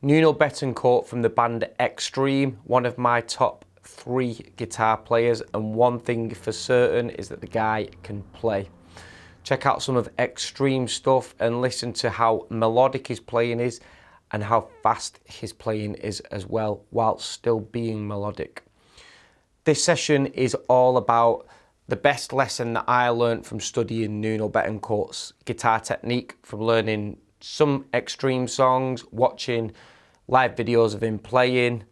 Nuno Bettencourt from the band Extreme, one of my top 3 guitar players, and one thing for certain is that the guy can play. Check out some of Extreme stuff and listen to how melodic his playing is and how fast his playing is as well, while still being melodic. This session is all about the best lesson that I learned from studying Nuno Bettencourt's guitar technique, from learning some Extreme songs, watching live videos of him playing,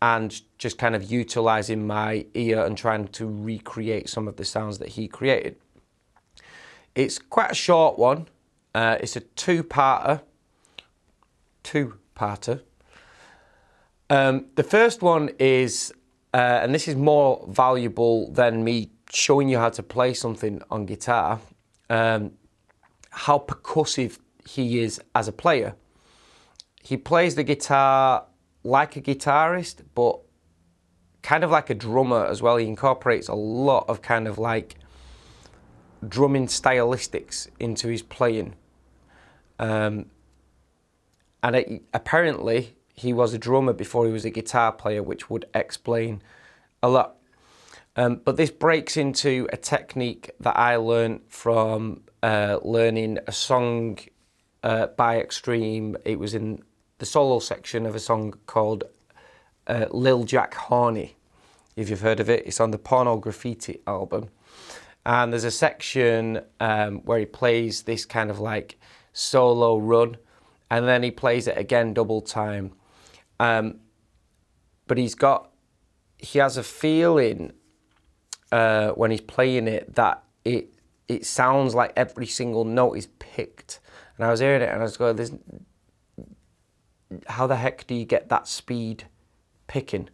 and just kind of utilizing my ear and trying to recreate some of the sounds that he created. It's quite a short one. It's a two-parter. The first one is, and this is more valuable than me showing you how to play something on guitar, how percussive he is as a player. He plays the guitar like a guitarist, but kind of like a drummer as well. He incorporates a lot of kind of like drumming stylistics into his playing. Apparently he was a drummer before he was a guitar player, which would explain a lot. But this breaks into a technique that I learned from learning a song by Extreme. It was in the solo section of a song called Lil Jack Horny. If you've heard of it, it's on the Porno Graffiti album. And there's a section where he plays this kind of like solo run, and then he plays it again double time. But he has a feeling when he's playing it that it sounds like every single note is picked. And I was hearing it and I was going, how the heck do you get that speed picking?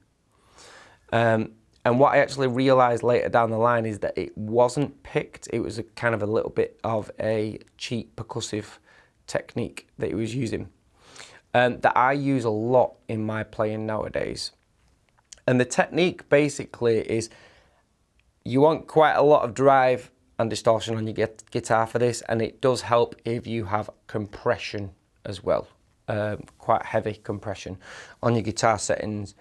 And what I actually realised later down the line is that it wasn't picked. It was a kind of a little bit of a cheap percussive technique that he was using, that I use a lot in my playing nowadays. And the technique basically is, you want quite a lot of drive and distortion on your guitar for this, and it does help if you have compression as well, quite heavy compression on your guitar settings.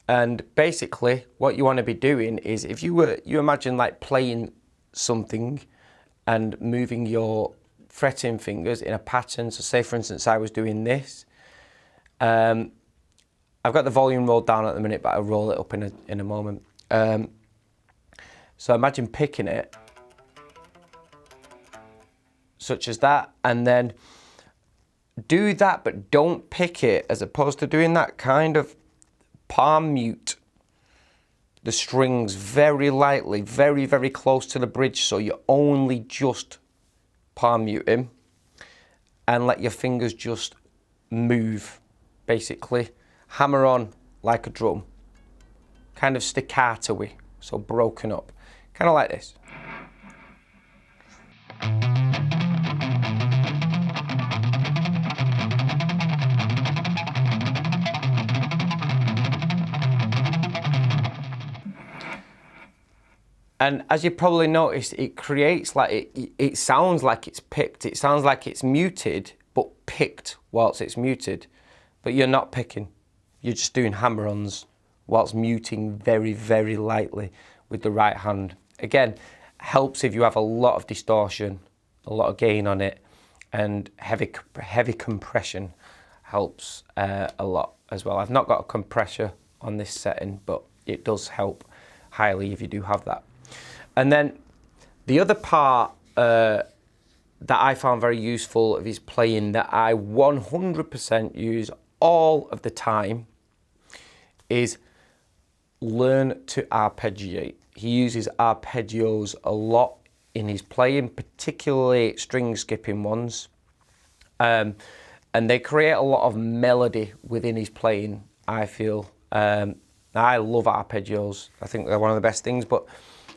And basically what you want to be doing is, if you imagine like playing something and moving your fretting fingers in a pattern. So say for instance I was doing this. I've got the volume rolled down at the minute, but I'll roll it up in a moment. So imagine picking it such as that, and then do that, but don't pick it, as opposed to doing that, kind of palm mute the strings very lightly, very, very close to the bridge, so you only just palm mute him and let your fingers just move, basically. Hammer on like a drum, kind of staccato-y, so broken up, kind of like this. And as you probably noticed, it creates like, it sounds like it's picked. It sounds like it's muted, but picked whilst it's muted. But you're not picking. You're just doing hammer-ons whilst muting very, very lightly with the right hand. Again, helps if you have a lot of distortion, a lot of gain on it, and heavy compression helps a lot as well. I've not got a compressor on this setting, but it does help highly if you do have that. And then the other part that I found very useful of his playing, that I 100% use all of the time, is learn to arpeggiate. He uses arpeggios a lot in his playing, particularly string skipping ones. And they create a lot of melody within his playing, I feel. I love arpeggios. I think they're one of the best things, but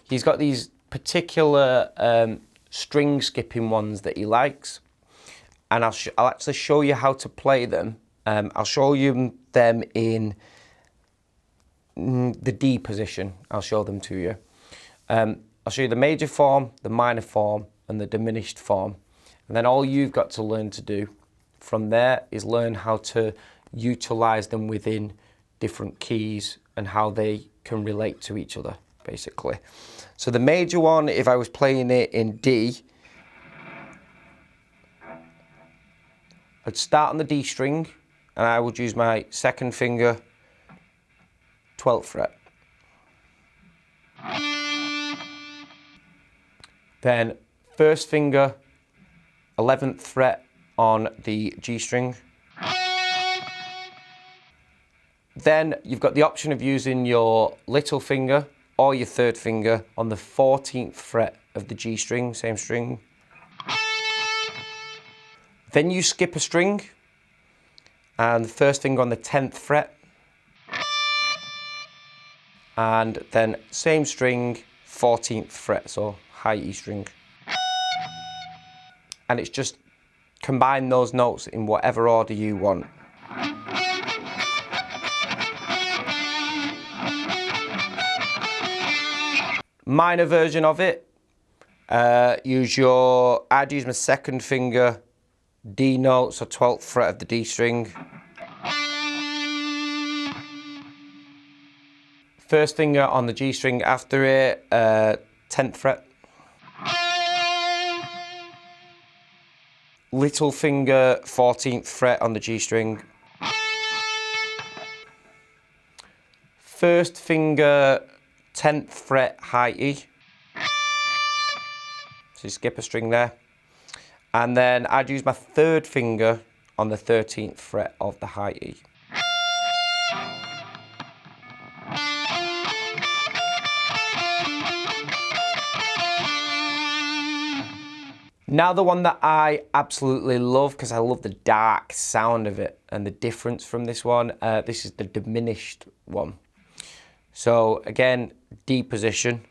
he's got these particular string skipping ones that he likes, and I'll actually show you how to play them. I'll show you them in the D position. I'll show them to you. I'll show you the major form, the minor form, and the diminished form. And then all you've got to learn to do from there is learn how to utilize them within different keys and how they can relate to each other, basically. So the major one, if I was playing it in D, I'd start on the D string and I would use my second finger, 12th fret. Then first finger, 11th fret on the G string. Then you've got the option of using your little finger or your third finger on the 14th fret of the G string, same string. Then you skip a string and the first finger on the 10th fret. And then same string, 14th fret, so high E string. And it's just combine those notes in whatever order you want. Minor version of it, I'd use my second finger, D note, so 12th fret of the D string. First finger on the G string after it, 10th fret. Little finger, 14th fret on the G string. First finger, 10th fret, high E. So you skip a string there. And then I'd use my third finger on the 13th fret of the high E. Now the one that I absolutely love, because I love the dark sound of it and the difference from this one, this is the diminished one. So again, D position.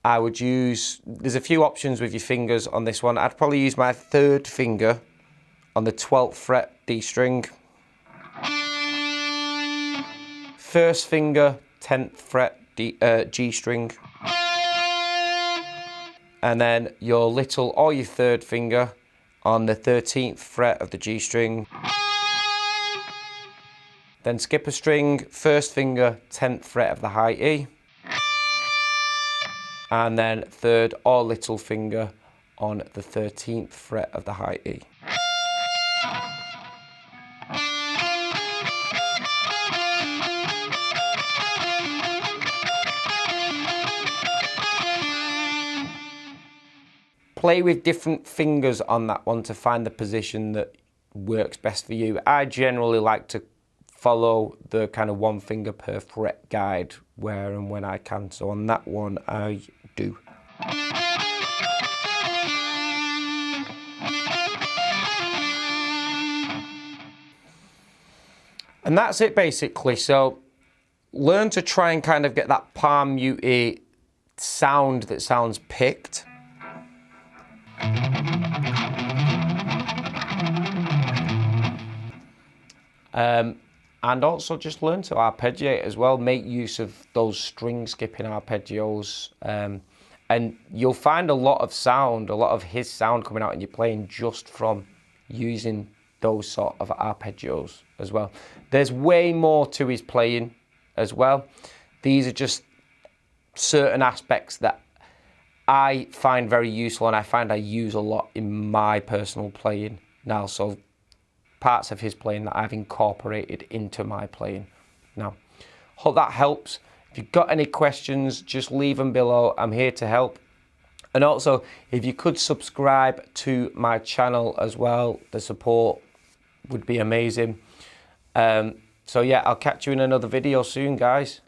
I would use, there's a few options with your fingers on this one. I'd probably use my third finger on the 12th fret D string. First finger, 10th fret G string. And then your little or your third finger on the 13th fret of the G string. Then skip a string, first finger, 10th fret of the high E. And then third or little finger on the 13th fret of the high E. Play with different fingers on that one to find the position that works best for you. I generally like to follow the kind of one finger per fret guide where and when I can. So on that one, I do. And that's it basically. So learn to try and kind of get that palm muted sound that sounds picked. And also just learn to arpeggiate as well. Make use of those string skipping arpeggios. And you'll find a lot of sound, a lot of his sound coming out in your playing just from using those sort of arpeggios as well. There's way more to his playing as well. These are just certain aspects that I find very useful and I find I use a lot in my personal playing now. So parts of his playing that I've incorporated into my playing now. Hope that helps. If you've got any questions, just leave them below. I'm here to help. And also, if you could subscribe to my channel as well, the support would be amazing. So yeah, I'll catch you in another video soon, guys.